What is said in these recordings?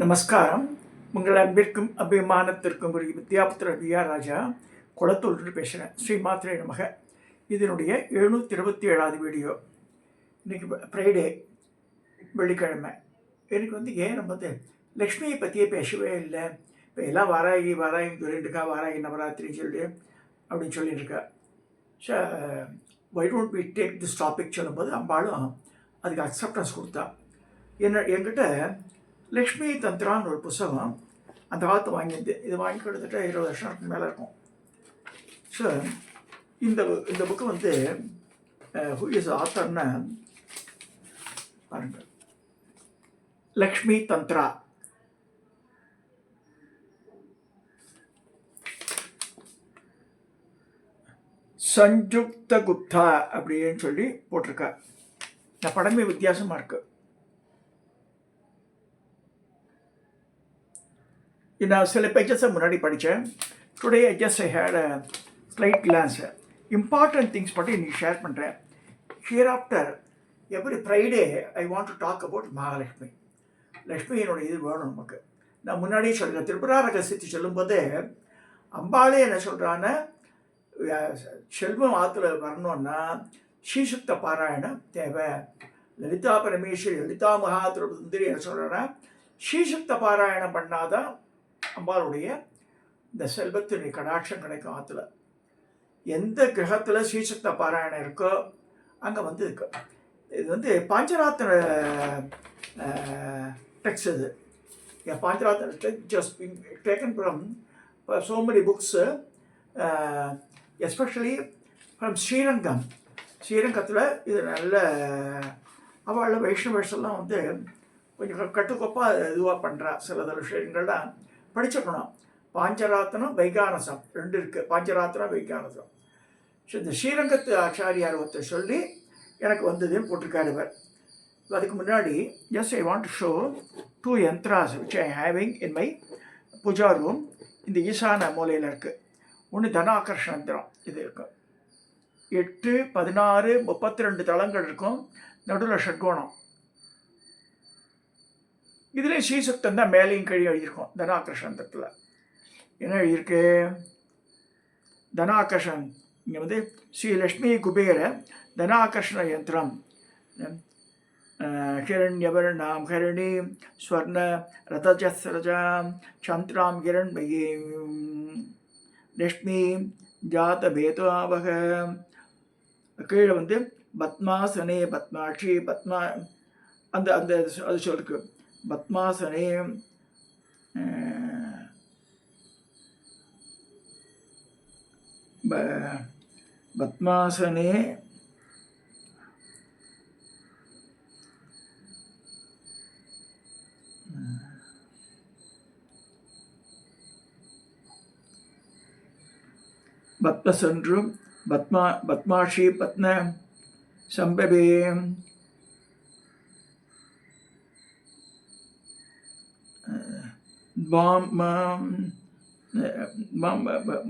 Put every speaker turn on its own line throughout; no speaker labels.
நமஸ்காரம். உங்கள் அன்பிற்கும் அபிமானத்திற்கும் ஒரு வித்யாபுத்திர விஆர் ராஜா குளத்தூர்னு பேசுகிறேன். ஸ்ரீ மாத்திரை நமக. இதனுடைய 727வது வீடியோ. இன்றைக்கி ஃப்ரைடே, வெள்ளிக்கிழமை. எனக்கு ஏன் நம்ம லக்ஷ்மியை பற்றியே பேசவே இல்லை. இப்போ எல்லாம் வாராகி சொல்லிட்டு இருக்கா, வாராகி நவராத்திரின்னு சொல்லி அப்படின்னு சொல்லிட்டு இருக்கா. So why don't we take this topic சொல்லும்போது அம்பாளும் அதுக்கு அக்செப்டன்ஸ் கொடுத்தா. என்கிட்ட லக்ஷ்மி தந்திரான்னு ஒரு புஸ்தகம் அந்த காலத்து வாங்கியிருந்து, இது வாங்கி கிட்டத்தட்ட 20 வருஷத்துக்கு மேலே இருக்கும். ஸோ இந்த புக்கு ஹூ இஸ் ஆத்தர்னா பாருங்கள், லக்ஷ்மி தந்திரா. சஞ்சுக்த குப்தா அப்படின்னு சொல்லி போட்டிருக்கா. இந்த படமே வித்தியாசமாக இருக்குது. நான் சில பேஜஸை முன்னாடி படித்தேன். Today I had a slight glance. Important things மட்டும் இன்றைக்கி ஷேர் பண்ணுறேன். Here after every Friday I want to talk about Mahalakshmi. லக்ஷ்மியினுடைய இது வேணும் நமக்கு. நான் முன்னாடியே சொல்கிறேன், திரிபுரா ரகசியத்தை சொல்லும்போதே அம்பாளே என்ன சொல்கிறான்னு, செல்வம் ஆற்றுல வரணுன்னா ஸ்ரீசுக்த பாராயணம் தேவை. லலிதா பரமேஸ்வரி லலிதா மகாத்ரி என்ன சொல்கிறேன்னா, ஸ்ரீசுக்த பாராயணம் பண்ணாதான் அம்பாளுடைய இந்த செல்வத்தினுடைய கடாட்சம் கிடைக்கும். ஆற்றுல எந்த கிரகத்தில் ஸ்ரீசக்த பாராயணம் இருக்கோ அங்கே இருக்கு. இது பாஞ்சராத்திர டெக்ஸ்ட். இது Pancharatra text just taken from so many books, especially from Srirangam. ஸ்ரீரங்கத்தில் இது நல்ல அவள் வைஷ்ணவர்ஸ் எல்லாம் கொஞ்சம் கட்டுக்கோப்பாக இதுவாக பண்ணுறா. சில விஷயங்கள்லாம் படிச்சுக்கணும். பாஞ்சராத்திரம் வைகானசம் ரெண்டு இருக்குது, பாஞ்சராத்திரம் வைகானசம். ஸோ இந்த ஸ்ரீரங்கத்து ஆச்சாரியார் ஒருத்தர் சொல்லி எனக்கு வந்ததுன்னு போட்டிருக்காரு இவர். அதுக்கு முன்னாடி just I want to show 2 yantras which I having in my puja room. இந்த ஈசான மூலையில் இருக்குது. ஒன்று தனாகர்ஷண யந்திரம், இது இருக்கும். 8, 16, 32 தளங்கள் இருக்கும். நடுவில் ஷட்கோணம். இதில் ஸ்ரீசக்தம் தான் மேலேயும் கீழே எழுதியிருக்கோம். தனாகர்ஷணத்தில் என்ன எழுதியிருக்கு? தனாகர்ஷன் இங்கே ஸ்ரீ லக்ஷ்மி குபேர தனாகர்ஷண யந்திரம். ஹிரண்யவர்ணாம் ஹரிணி ஸ்வர்ண ரதஜஸ்ரஜாம் சந்திராம் ஹிரண்மயீம் லக்ஷ்மி ஜாத பேதாவக. கீழே பத்மாசனே பத்மாட்சி பத்மா அந்த அந்த அது சொல்லிருக்கு. பத்மாசனே பத்மாசனே பத்மசன்றும் பத்மாஷி பத்ம சம்பவே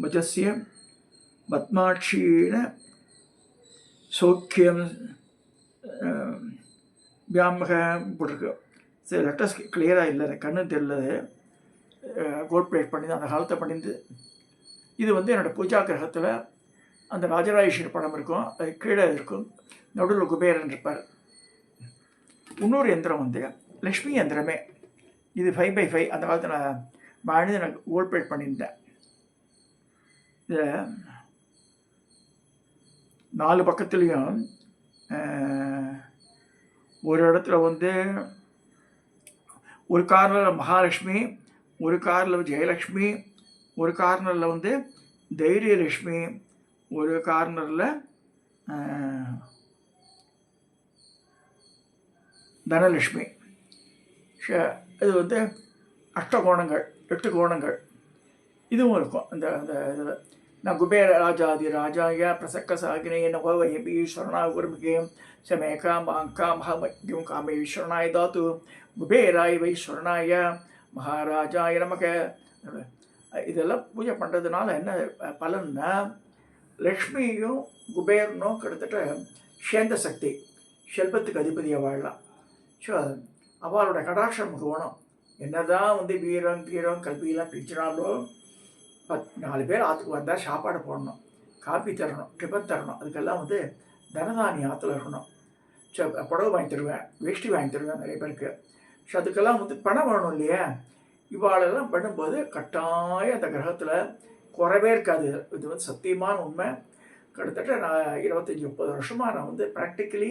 மஜஸ்ய பத்மாட்சீன சௌக்கியம் வியாமக போட்டிருக்கு. சில லெட்டர்ஸ் கிளியராக இல்லை, கண்ணு தெரியலது. கோட் பிளேட் பண்ணி அந்த காலத்தை பண்ணிந்து. இது என்னோடய பூஜா கிரகத்தில் அந்த ராஜராஜேஸ்வரி படம் இருக்கும், அது கீழே இருக்கும். நடுவில் குபேரன் இருப்பார். இன்னொரு யந்திரம் லக்ஷ்மி யந்திரமே. இது 5x5. அந்த காலத்தில் நான் வாழ்ந்து எனக்கு கோல்ட் பிளேட் பண்ணியிருந்தேன். இதில் 4 பக்கத்துலேயும் ஒரு இடத்துல ஒரு கார்னரில் மகாலட்சுமி, ஒரு கார்னரில் ஜெயலக்ஷ்மி, ஒரு கார்னரில் தைரியலக்ஷ்மி, ஒரு கார்னரில் தனலக்ஷ்மி. இது அஷ்டகோணங்கள், 8 கோணங்கள் இதுவும் இருக்கும். அந்த அந்த இதில் நான் குபேர ராஜாதி ராஜாய பிரசக்க சாகினேய நவயபி ஈஸ்வரனாய குருமுகேம் சமேகா மாங்கா மகமத்யம் காமே ஈஸ்வரனாய தாத்து குபேராய வைஸ்வரனாய மகாராஜாய நமக. இதெல்லாம் பூஜை பண்ணுறதுனால என்ன பலன்னா, லக்ஷ்மியும் குபேரனும் கிட்டத்தட்ட சேந்த சக்தி, செல்வத்துக்கு அதிபதியாக வாழலாம். ஸோ அவளோட கடாட்சம் நமக்கு வேணும். என்னதான் வந்து வீரம் கீரம் கல்வியெல்லாம் பிரிச்சினாலும் 4 பேர் ஆற்றுக்கு வந்தால் சாப்பாடு போடணும், காப்பி தரணும், டிஃபன் தரணும். அதுக்கெல்லாம் வந்து தனதானி ஆற்றுல இருக்கணும். புடவை வாங்கி தருவேன், வேஷ்டி வாங்கி தருவேன் நிறைய பேருக்கு. ஸோ அதுக்கெல்லாம் வந்து பணம் வேணும் இல்லையா? இவாளெல்லாம் பண்ணும்போது கட்டாயம் அந்த கிரகத்தில் குறவே இருக்காது. இது வந்து சத்தியமான உண்மை. கிட்டத்தட்ட நான் 25-30 வருஷமாக நான் வந்து ப்ராக்டிக்கலி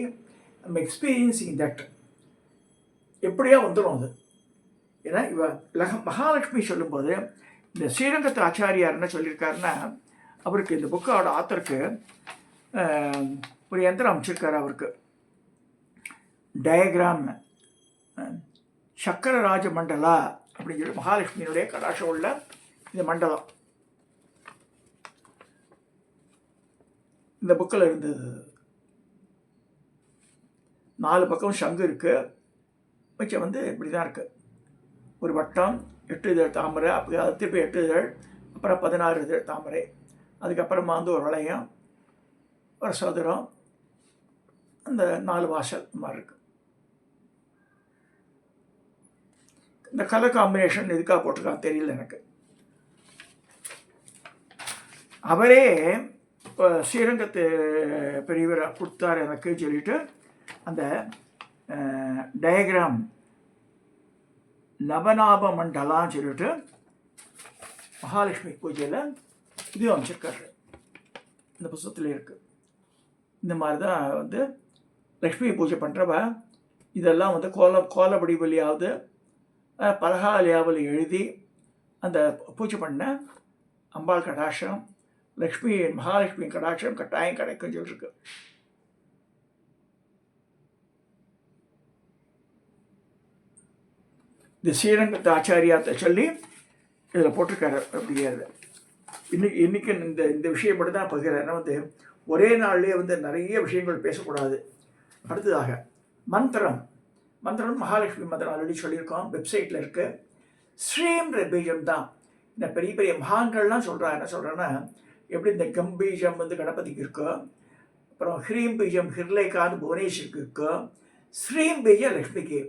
நம்ம எக்ஸ்பீரியன்ஸிங் தட். எப்படியா வந்துடும் அது. ஏன்னா மகாலட்சுமி சொல்லும்போது இந்த ஸ்ரீரங்கத்து ஆச்சாரியார் என்ன சொல்லியிருக்காருன்னா, அவருக்கு இந்த புக்கோட ஆத்தருக்கு ஒரு யந்திரம் அமைச்சிருக்காரு. அவருக்கு டயக்ராம் சக்கரராஜ மண்டலா அப்படின்னு சொல்லி மகாலட்சுமியினுடைய கடாட்சம் உள்ள இந்த மண்டலம் இந்த புக்கில் இருந்தது. 4 பக்கம் சங்கு இருக்குது, மிச்சம் வந்து இப்படி தான் இருக்குது. ஒரு வட்டம், 8 இதழ் தாமரை, அப்படி அது திருப்பி 8 இதழ், அப்புறம் 16 இதழ் தாமரை, அதுக்கப்புறமா வந்து ஒரு வளையம், ஒரு சதுரம், அந்த 4 வாசல் மாதிரி இருக்குது. இந்த கலர் காம்பினேஷன் எதுக்காக போட்டிருக்கான்னு தெரியல எனக்கு. அவரே ஸ்ரீரங்கத்து பெரியவரை கொடுத்தார் எனக்கு சொல்லிட்டு அந்த டயக்ராம் நவநாப மண்டலான்னு சொல்லிட்டு மகாலட்சுமி பூஜையில் இது அமைச்சிருக்காரு. இந்த புத்தகத்தில் இருக்குது. இந்த மாதிரி தான் வந்து லக்ஷ்மி பூஜை பண்ணுறவ இதெல்லாம் வந்து கோல வடிவலியாவது பலகாலியாவில் எழுதி அந்த பூஜை பண்ண அம்பாள் கடாட்சம், மகாலட்சுமி கடாட்சம் கட்டாயம் கிடைக்கும் சொல்லிருக்கு. இந்த ஸ்ரீரங்கத்து ஆச்சாரியாத்தை சொல்லி இதில் போட்டிருக்காரு. அப்படியே இன்னைக்கு இந்த விஷயம் மட்டும் தான் பகிர்றேன். வந்து ஒரே நாள்லேயே வந்து நிறைய விஷயங்கள் பேசக்கூடாது. அடுத்ததாக மந்திரம் மகாலட்சுமி மந்திரம் ஆல்ரெடி சொல்லியிருக்கோம், வெப்சைட்டில் இருக்குது. ஸ்ரீம் பீஜம் தான் இந்த பெரிய பெரிய மகான்கள்லாம் சொல்கிறாங்க. என்ன சொல்கிறேன்னா, எப்படி இந்த கம்பீஜம் வந்து கணபதிக்கு இருக்கோ, அப்புறம் ஹ்ரீம் பீஜம் ஹிர்லேகான்னு புவனேஸ்வருக்கு இருக்கோ, ஸ்ரீம் பீஜம் லக்ஷ்மிக்கு.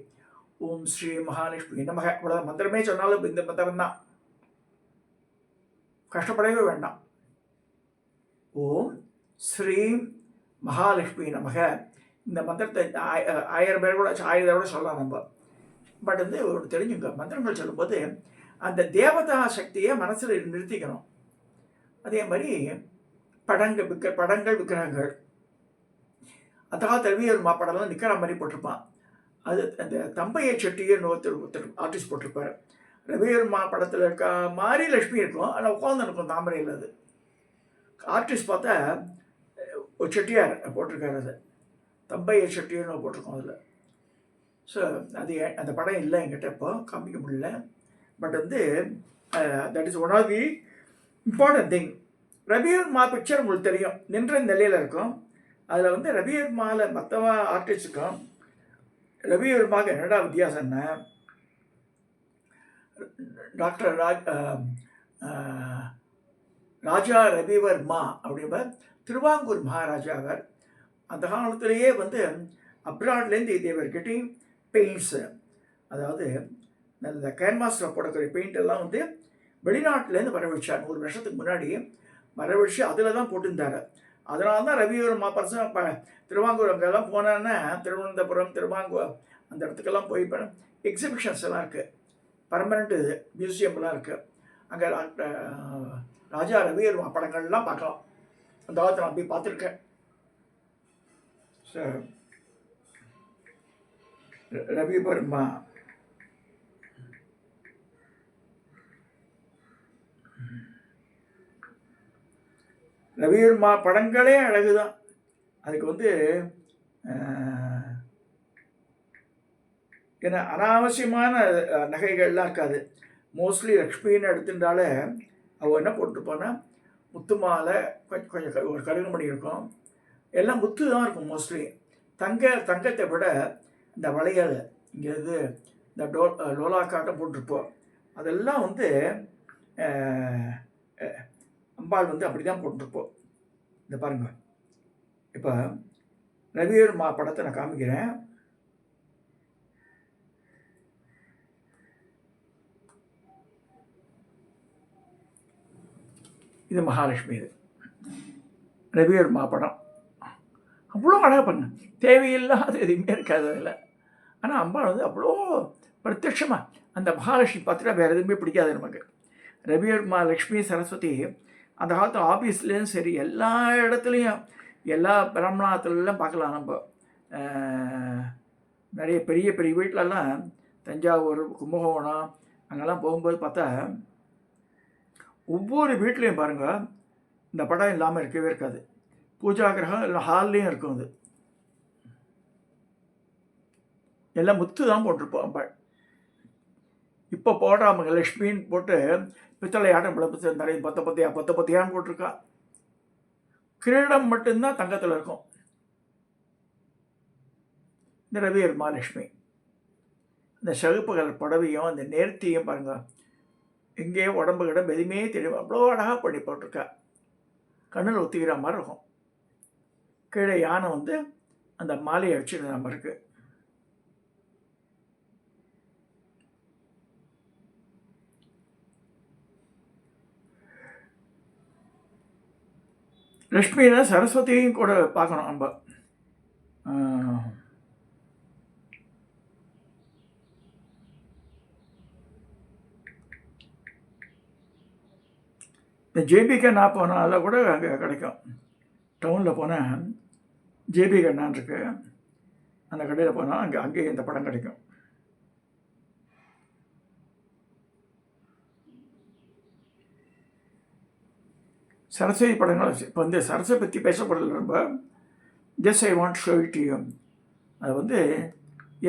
ஓம் ஸ்ரீ மகாலட்சுமி நமக. இவ்வளோ மந்திரமே சொன்னாலும் இந்த மந்திரம் தான், கஷ்டப்படவே வேண்டாம். ஓம் ஸ்ரீம் மகாலட்சுமி நமக. இந்த மந்திரத்தை 1000 பேர் கூட 1000 கூட சொல்லலாம் நம்ம. பட் வந்து ஒரு தெரிஞ்சுங்க, மந்திரங்கள் சொல்லும்போது அந்த தேவதா சக்தியை மனசில் நிறுத்திக்கணும். அதே மாதிரி படங்கள் விக்கிரகங்கள், அதாவது ரவிவர்மா படம்லாம் நிற்கிற மாதிரி போட்டிருப்பான். அது அந்த தம்பையை செட்டின்னு ஒருத்தர் ஆர்டிஸ்ட் போட்டிருப்பார். ரவிவர்மா படத்தில் இருக்க மாதிரி லக்ஷ்மி இருக்கும், ஆனால் உட்காந்து இருக்கும் தாமரையில். அது ஆர்டிஸ்ட் பார்த்தா ஒரு செட்டியார் போட்டிருக்காரு. அது தம்பையை செட்டின்னு போட்டிருக்கோம் அதில். ஸோ அது அந்த படம் இல்லை என்கிட்ட, இப்போ காமிக்க முடியல. பட் வந்து that is one of the important thing. Ravi Varma picture உங்களுக்கு தெரியும், நின்ற நிலையில் இருக்கும். அதில் வந்து ரவிவர்மாவில் மற்ற ஆர்டிஸ்டுக்கும் ரவிவர்மாவுக்கு என்னடா வித்தியாசம்னா, டாக்டர் ராஜா ரவிவர்மா அப்படின்பர் திருவாங்கூர் மகாராஜா. அவர் அந்த காலத்திலேயே வந்து அப்ராட்லேருந்து தேவர் கெட்டிங் பெயிண்ட்ஸு, அதாவது இந்த கேன்வாஸில் போடக்கூடிய பெயிண்ட் எல்லாம் வந்து வெளிநாட்டிலேருந்து வரவழைச்சார். 100 வருஷத்துக்கு முன்னாடி வரவழைச்சு அதில் தான் போட்டிருந்தார். அதனால தான் ரவிவர்மா பர்சன் திருவாங்கூர் அங்கெல்லாம் போனான்னா, திருவனந்தபுரம் திருவாங்கூர் அந்த இடத்துக்கெல்லாம் போய் எக்ஸிபிஷன்ஸ் எல்லாம் இருக்குது, பர்மனெண்ட் மியூசியம்லாம் இருக்குது. அங்கே ராஜா ரவிவர்மா படங்கள்லாம் பார்க்கலாம். அந்த காலத்தில் நான் போய் பார்த்துருக்கேன். ஸோ ரவிவர்மா படங்களே அழகுதான். அதுக்கு வந்து ஏன்னா அனாவசியமான நகைகள்லாம் இருக்காது. மோஸ்ட்லி லக்ஷ்மின்னு எடுத்துட்டாலே அவள் என்ன போட்டுருப்பான்னா, முத்து மாலை, கொஞ்சம் ஒரு கருகுமணி இருக்கும், எல்லாம் முத்து தான் இருக்கும் மோஸ்ட்லி. தங்கத்தை விட இந்த வளையல் இங்கே இது இந்த லோலாக்காட்டம் போட்டிருப்போம். அதெல்லாம் வந்து அம்பாள் வந்து அப்படி தான் போட்டிருப்போம். இந்த பாருங்க, இப்போ ரவிவர்மா படத்தை நான் காமிக்கிறேன். இது மகாலட்சுமி. இது ரவிவர்மா படம். அவ்வளோ அழகாக பண்ண தேவையில்லாத எதுவுமே இருக்காது அதில். ஆனால் அம்பாள் வந்து அவ்வளோ பிரத்யட்சமாக அந்த மகாலட்சுமி பார்த்துட்டா வேறு எதுவுமே பிடிக்காது நமக்கு. ரவிவர்மா லக்ஷ்மி சரஸ்வதி அந்த காலத்து ஆஃபீஸ்லேயும் சரி எல்லா இடத்துலையும் எல்லா பிராமணாத்துலலாம் பார்க்கலாம். நம்ம நிறைய பெரிய பெரிய வீட்டிலலாம் தஞ்சாவூர், கும்பகோணம் அங்கெல்லாம் போகும்போது பார்த்தா ஒவ்வொரு வீட்லேயும் பாருங்கள் இந்த படம் இல்லாமல் இருக்கவே இருக்காது. பூஜா கிரகம் இல்லை ஹால்லேயும் இருக்கும். அது எல்லாம் முத்து தான் போட்டிருப்போம் அம்பாள். இப்போ போடாமங்க லக்ஷ்மின்னு போட்டு பித்தளை ஆட்டம் பிளப்பு நிறைய பத்த பத்தியான்னு போட்டிருக்கா. கிரீடம் மட்டும்தான் தங்கத்தில் இருக்கும். இந்த ரவிவர்மா லக்ஷ்மி இந்த சகுப்பு கலர் புடவையும் அந்த நேர்த்தியும் பாருங்கள், எங்கேயோ உடம்பு கிடம் எதுவுமே தெரியும், அவ்வளோ அழகாக பண்ணி போட்டிருக்கா. கண்ணில் ஒத்திக்கிற மாதிரி இருக்கும். கீழே யானை வந்து அந்த மாலையை அடிச்சுட்டு நம்ம இருக்கு. லக்ஷ்மியில சரஸ்வதியும் கூட பார்க்கணும் நம்ம. இந்த ஜேபி கண்ணா போனால கூட அங்கே கிடைக்கும். டவுனில் போனால் ஜேபி கண்ணான் இருக்கு, அந்த கடையில் போனால் அங்கேயே இந்த படம் கிடைக்கும். சரஸ்வதி படங்கள் இப்போ வந்து சரஸ்வதி பற்றி பேசப்படல ரொம்ப. Just I want show it you. அது வந்து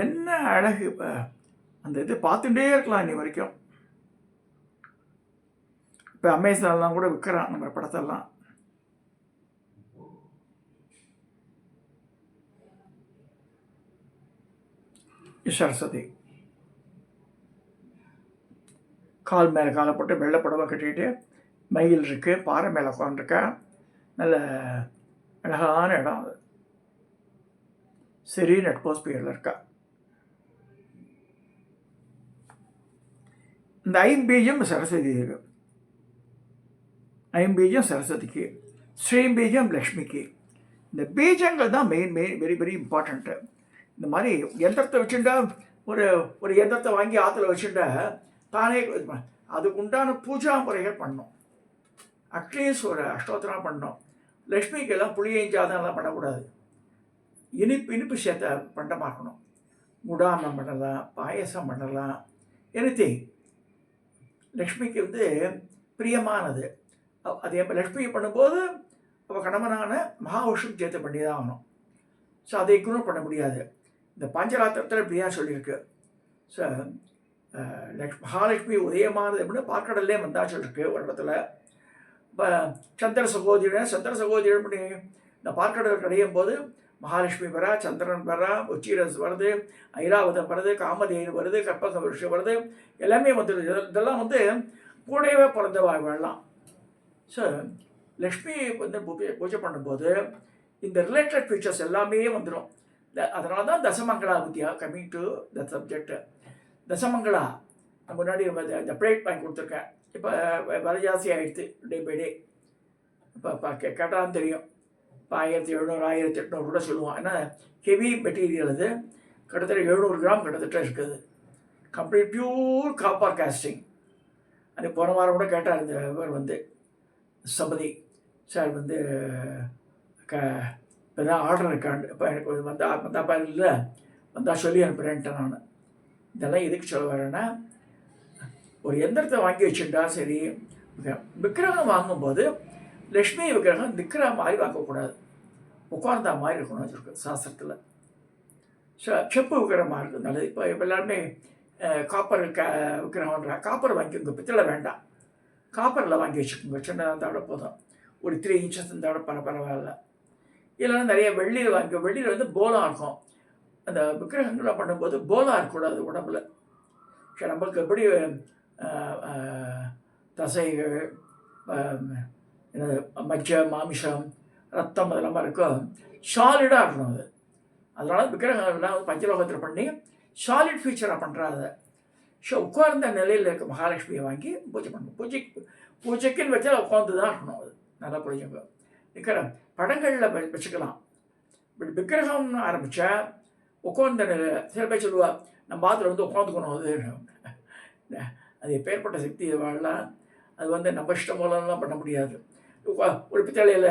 என்ன அழகு. இப்போ அந்த இது பார்த்துட்டே இருக்கலாம் இன்னி வரைக்கும். இப்போ அமேசான்லாம் கூட விற்கிறான் நம்ம படத்தெல்லாம். சரஸ்வதி கால் மேலே காலை போட்டு வெள்ளை புடவை கட்டிட்டு மயில் இருக்குது, பாறை மேலே உட்காந்துருக்கா. நல்ல அழகான இடம் அது. செரீன் அட்மாஸ்பியரில் இருக்கா. இந்த ஐம்பீஜம் சரஸ்வதி தேவி, ஐம்பீஜம் சரஸ்வதிக்கு, ஸ்ரீபீஜம் லக்ஷ்மிக்கு. இந்த பீஜங்கள் தான் வெரி வெரி இம்பார்ட்டண்ட்டு. இந்த மாதிரி எந்திரத்தை வச்சுட்டா ஒரு எந்திரத்தை வாங்கி ஆற்றுல வச்சுட்டா தானே அதுக்கு உண்டான பூஜா முறைகள் பண்ணணும். அட்லீஸ்ட் ஒரு அஷ்டோத்திரம் பண்ணணும். லக்ஷ்மிக்கெல்லாம் புளியஞ்சாதெல்லாம் பண்ணக்கூடாது. இனிப்பு சேர்த்த பண்டமாக்கணும். குடாமம் பண்ணலாம், பாயசம் பண்ணலாம், எனிதிங். லக்ஷ்மிக்கு வந்து பிரியமானது. அதே மாதிரி லக்ஷ்மி பண்ணும்போது அவள் கணவனான மகாவிஷ்ணு சேர்த்து பண்ணி தான் ஆகணும். ஸோ அதை இக்னோர் பண்ண முடியாது. இந்த பஞ்சராத்திரத்தில் இப்படியா சொல்லியிருக்கு. ஸோ மகாலட்சுமி உதயமானது அப்படின்னு பார்க்கடல்லே வந்தா சொல்லியிருக்கு ஒரு இடத்துல. இப்போ சந்திர சகோதரிடன் பண்ணி இந்த பார்க்கடல் கடையும் போது மகாலட்சுமி வரா, சந்திரன் வரா, உச்சிரஸ் வருது, ஐராவதம் வருது, காமதேனு வருது, கற்பக விருஷம் வருது, எல்லாமே வந்துடுது. இதெல்லாம் வந்து கூடவே பிறந்த வாழலாம். ஸோ லக்ஷ்மி வந்து பூஜை பண்ணும்போது இந்த ரிலேட்டட் ஃபீச்சர்ஸ் எல்லாமே வந்துடும். அதனால தான் தசமங்களா வித்யா கம்மிங் டு த சப்ஜெக்ட். தசமங்களா முன்னாடி இந்த பிளேட் வாங்கி கொடுத்துருக்கேன். இப்போ விலை ஜாஸ்தி ஆகிடுது டே பை டே. இப்போ கேட்டாலும் தெரியும். இப்போ 1700 1800 கூட சொல்லுவோம். ஏன்னா ஹெவி மெட்டீரியல் அது. கிட்டத்தட்ட 700 கிராம் கிட்டத்தட்ட இருக்குது. Complete pure copper casting. அது போன வாரம் கூட கேட்டார் இந்த இவர் வந்து சபதி சார் வந்து இப்போ தான் ஆர்டர் இருக்காண்டு. இப்போ எனக்கு வந்தால் இல்லை வந்தால் சொல்லி அனுப்புகிறேன்ட்டு நான். இதெல்லாம் எதுக்கு சொல்ல வரேன்னா, ஒரு எந்திரத்தை வாங்கி வச்சுட்டா சரி. விக்கிரகம் வாங்கும்போது லக்ஷ்மி விக்கிரகம் நிற்கிற மாதிரி வாங்கக்கூடாது, உட்கார்ந்தா மாதிரி இருக்கணும் இருக்கு சாஸ்திரத்தில். செப்பு விக்கிரமாக இருக்குது நல்லது. இப்போ எல்லாருமே காப்பர் விக்கிரகம்ன்றா. காப்பர் வாங்கிக்கோங்க, பித்தளை வேண்டாம். காப்பரில் வாங்கி வச்சுக்கோங்க. சின்னதாக இருந்தால் போதும். ஒரு 3 இன்ச்சஸ் இருந்தால் பரவாயில்ல. இல்லைன்னா நிறைய வெள்ளியில் வந்து போலா இருக்கும். அந்த விக்கிரகங்களை பண்ணும்போது போலா இருக்கக்கூடாது உடம்புல. சரி, நம்மளுக்கு எப்படி தசைகள், மஜ்ஜை, மாமிசம், ரத்தம் அதெல்லாம் இருக்கும், சாலிடாக இருக்கணும் அது. அதனால விக்கிரகங்கள்லாம் பஞ்சலோகத்தில் பண்ணி சாலிட் ஃபீச்சராக பண்ணுறாங்க. ஸோ உட்கார்ந்த நிலையில் இருக்க மகாலட்சுமியை வாங்கி பூஜை பண்ணணும். பூஜைக்குன்னு வச்சால் உட்காந்து தான் இருக்கணும். அது நல்லா புரிஞ்சுங்க. இருக்கிற படங்களில் வச்சுக்கலாம். இப்படி விக்கிரகம்னு ஆரம்பித்தா உட்கார்ந்த நிலையில் சில பேர் சொல்லுவா நம்ம பாத்தில் வந்து உட்காந்துக்கணும். அது எப்பேற்பட்ட சக்தி வாழலாம். அது வந்து நம்ம இஷ்டம் போலலாம் பண்ண முடியாது. ஒரு பித்தளையில்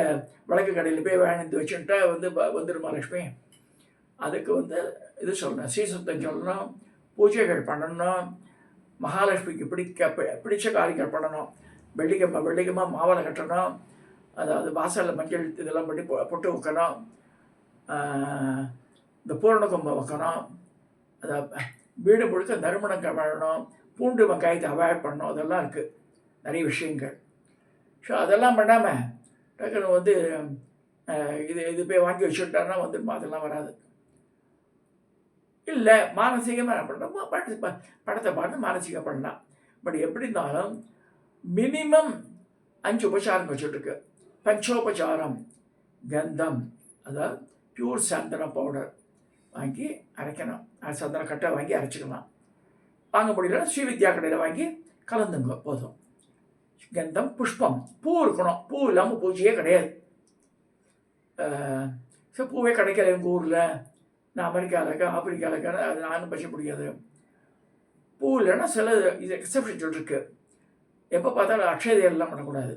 வழக்கு கடையில் போய் வாங்கிட்டு வச்சுட்டா வந்து வந்துடும் லட்சுமி. அதுக்கு வந்து இது சொல்லணும், சீசுத்தம் சொல்லணும், பூஜைகள் பண்ணணும், மகாலட்சுமிக்கு பிடிச்ச காரியங்கள் பண்ணணும். வெள்ளிக்கமாக மாவளை கட்டணும், அதாவது வாசலில் மஞ்சள் இதெல்லாம் பண்ணி பொட்டு வைக்கணும், இந்த பூரண கும்பம் வைக்கணும், அதை வீடு முழுக்க நறுமணம் வாழணும், பூண்டு வெங்காயத்தை அவாய்ட் பண்ணணும். அதெல்லாம் இருக்குது நிறைய விஷயங்கள். ஸோ அதெல்லாம் பண்ணாமல் டக்குன்னு வந்து இது போய் வாங்கி வச்சுட்டான்னா வந்து அதெல்லாம் வராது. இல்லை மானசீகமாக என்ன பண்ணுறோமோ படத்தை பார்த்து மானசீகம் பண்ணலாம். பட் எப்படி இருந்தாலும் மினிமம் 5 உபச்சாரம் வச்சுட்டுருக்கு. பஞ்சோபச்சாரம் கந்தம், அதாவது பியூர் சந்தன பவுடர் வாங்கி அரைக்கணும். சந்தன கட்டை வாங்கி அரைச்சிக்கலாம். வாங்க முடியலன்னா ஸ்ரீவித்யா கடையில் வாங்கி கலந்துங்க போதும். கந்தம், புஷ்பம், பூ இருக்கணும். பூ இல்லாமல் பூஜையே கிடையாது. ஸோ பூவே கிடைக்கல எங்கள் ஊரில், நான் அமெரிக்காவில் இருக்கேன், ஆப்பிரிக்காவில் இருக்கேன், அது நானும் பச்சை முடியாது. பூ இல்லைன்னா சில இது எக்ஸப்ஷன் சொல்லிருக்கு. எப்போ பார்த்தாலும் அக்ஷதையெல்லாம் பண்ணக்கூடாது.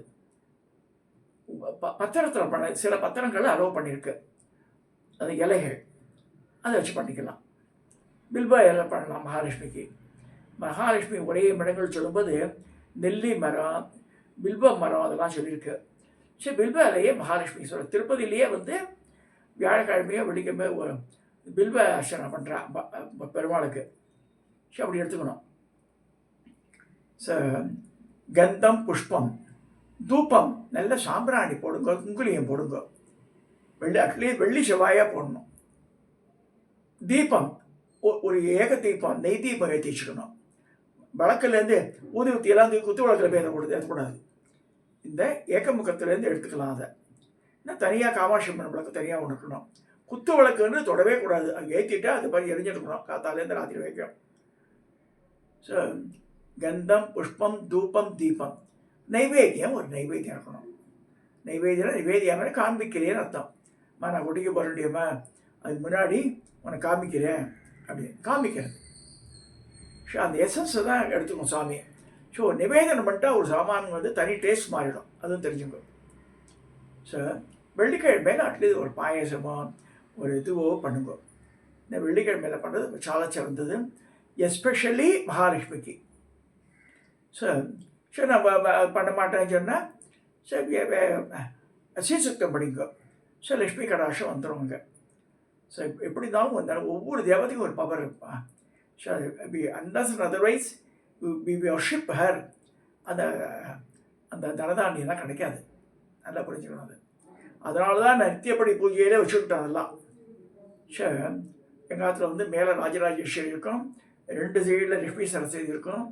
பத்திரத்தில் பண்ண சில பத்திரங்கள் அலோவ் பண்ணியிருக்கு. அது இலைகள் அதை வச்சு பண்ணிக்கலாம். பில்வ இலை பண்ணலாம் மகாலட்சுமிக்கு. மகாலட்சுமி ஒரே இடங்கள் சொல்லும்போது நெல்லி மரம், பில்வ மரம் அதெல்லாம் சொல்லியிருக்கு. சரி, பில்வ இலையே மகாலட்சுமி சொல்ல. திருப்பதியிலேயே வந்து வியாழக்கிழமையோ வெள்ளிக்கிழமையோ பில்வ அர்ச்சனை பண்ணுறா பெருமாளுக்கு. சரி, அப்படி எடுத்துக்கணும். கந்தம், புஷ்பம், தூபம், நல்ல சாம்பிராணி போடுங்க, குங்குலியம் போடுங்க. அட்லீஸ்ட் வெள்ளி செவ்வாயாக போடணும். தீபம் ஒரு ஏக தீபம், நெய் தீபம் ஏற்றி வச்சுக்கணும். வழக்கிலேருந்து ஊதுவத்தியெல்லாம் குத்து வழக்கில் போய் ஏற்றக்கூடாது. இந்த ஏக்கமுகத்துலேருந்து எடுத்துக்கலாம். அதை இன்னும் தனியாக காமாட்சி அம்மன் விளக்கு தனியாக ஒன்று இருக்கணும். குத்து விளக்குன்னு தொடவே கூடாது. அங்கே ஏற்றிட்டா அது மாதிரி எரிஞ்சிருக்கணும். காத்தாலேருந்து ராத்திரி வைக்கும். ஸோ கந்தம், புஷ்பம், தூபம், தீபம். நைவேத்தியம் ஒரு நைவேத்தியம் இருக்கணும். நிவேதியம் காண்பிக்கிறேன்னு அர்த்தம். நான் குடிக்க போகிறேன்டியம்மா, அதுக்கு முன்னாடி உனக்கு காமிக்கிறேன் அப்படின்னு காமிக்கிறது. ஸோ அந்த எசன்ஸை தான் எடுத்துக்கணும் சாமி. ஸோ நிவேதனம் பண்ணிட்டா ஒரு சாமான் வந்து தனி டேஸ்ட் மாறிடும். அதுவும் தெரிஞ்சுங்க. ஸோ வெள்ளிக்கிழமையில் அட்லீஸ்ட் ஒரு பாயசமோ ஒரு இதுவோ பண்ணுங்க. இந்த வெள்ளிக்கிழமையில் பண்ணுறது சால சிறந்தது, எஸ்பெஷலி மகாலட்சுமிக்கு. ஸோ நம்ம பண்ண மாட்டேன்னு சொன்னால் சீசுத்தம் படிங்க. ஸோ லக்ஷ்மி கடாட்சம் வந்துடுவாங்க. ஸோ எப்படி இருந்தாலும் ஒவ்வொரு தேவதைக்கும் ஒரு பவர் இருப்பா. So unless and otherwise we worship her. அந்த அந்த தனதாண்டியெல்லாம் கிடைக்காது. நல்லா புரிஞ்சுக்கணும். அது அதனால தான் நித்தியப்படி பூஜையிலே வச்சுக்கிட்டோம் அதெல்லாம். ஸோ எங்கள் காலத்தில் வந்து மேலே ராஜராஜேஸ்வரி இருக்கும், 2 சைடில் லக்ஷ்மி சரஸ்வதி இருக்கும்.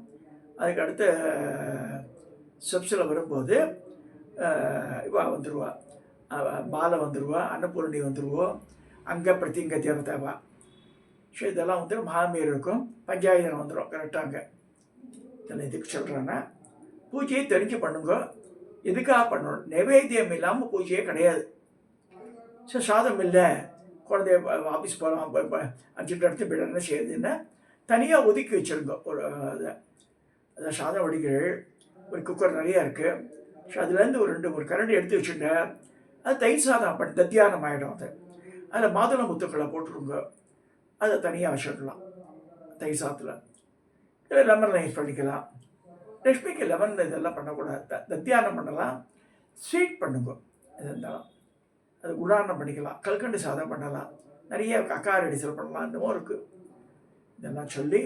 அதுக்கு அடுத்த ஸ்டெப்ஸில் வரும்போது இவா வந்துடுவா, பாலை வந்துடுவா, அன்னபூரணி வந்துடுவோம், அங்கே பிரத்திங்க தேவதாவா. ஸோ இதெல்லாம் வந்து மகாமீர் இருக்கும். பஞ்சாயத்தனம் வந்துடும் கரெக்டாக. அங்கே இதில் எதுக்கு சொல்கிறேன்னா, பூஜையை தெரிஞ்சு பண்ணுங்க. எதுக்காக பண்ணணும்? நைவேத்தியம் இல்லாமல் பூஜையே கிடையாது. ஸோ சாதம் இல்லை, குழந்தைய ஆஃபீஸ் போகலாம், அர்ஜென்ட் எடுத்து போய்டணும்னு செய்யுதுன்னா தனியாக ஒதுக்கி வச்சுருங்க. ஒரு அதை சாதம் வடிகள் ஒரு குக்கர் நிறையா இருக்குது. ஸோ அதுலேருந்து ஒரு 2 கரண்டி எடுத்து வச்சுட்டு அது தயிர் சாதம் பண்ணி தத்தியானம் ஆகிடும். அது அதில் மாதுளை முத்துக்களை போட்டுருங்க. அதை தனியாக வச்சுடலாம் தயிர் சாதத்தில். இல்லை லெமன் ரைஸ் பண்ணிக்கலாம். லக்ஷ்மிக்கு லெமன் இதெல்லாம் பண்ணக்கூடாது. தத்தியானம் பண்ணலாம், ஸ்வீட் பண்ணுங்க. எது இருந்தாலும் அது குடாரணம் பண்ணிக்கலாம். கல்கண்டு சாதம் பண்ணலாம், நிறைய அக்காரடிசல் பண்ணலாம். இன்னமும் இருக்குது. இதெல்லாம் சொல்லி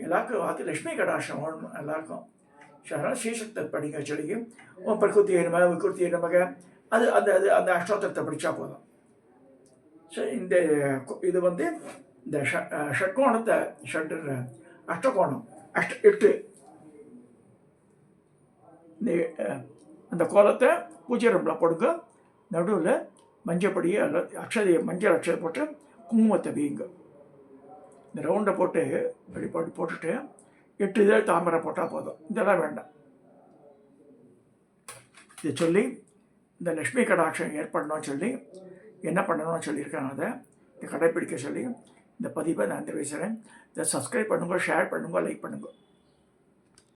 எல்லாருக்கும் வாத்து லக்ஷ்மி கடாட்சம் ஓடணும் எல்லாருக்கும். அதனால் ஸ்ரீசக்தி படிக்க சொல்லி பிரகிருத்தியை நமக விகிருத்தியை நமக அது அந்த அது அந்த அஷ்டோத்திரத்தை படித்தா போதும். ஸோ இது வந்து இந்த ஷட்கோணத்தை அஷ்டகோணம் 8 இந்த அந்த கோலத்தை பூஜை ரூமில் போடுங்க. நடுவில் மஞ்சப்படியை மஞ்சள் அக்ஷதை போட்டு குங்குமத்தை வீங்க. இந்த ரவுண்டை போட்டு அப்படி போட்டுட்டு 8 இதழ் தாமரை போட்டால் போதும். இதெல்லாம் வேண்டாம். இதை சொல்லி இந்த லக்ஷ்மி கடாட்சம் ஏற்படணும்னு சொல்லி என்ன பண்ணணும்னு சொல்லியிருக்காங்க. அதை இதை கடைப்பிடிக்க சொல்லி இந்த பதிவை நான் தெரிவிக்கிறேன். இதை சப்ஸ்கிரைப் பண்ணுங்க, ஷேர் பண்ணுங்க, லைக் பண்ணுங்க.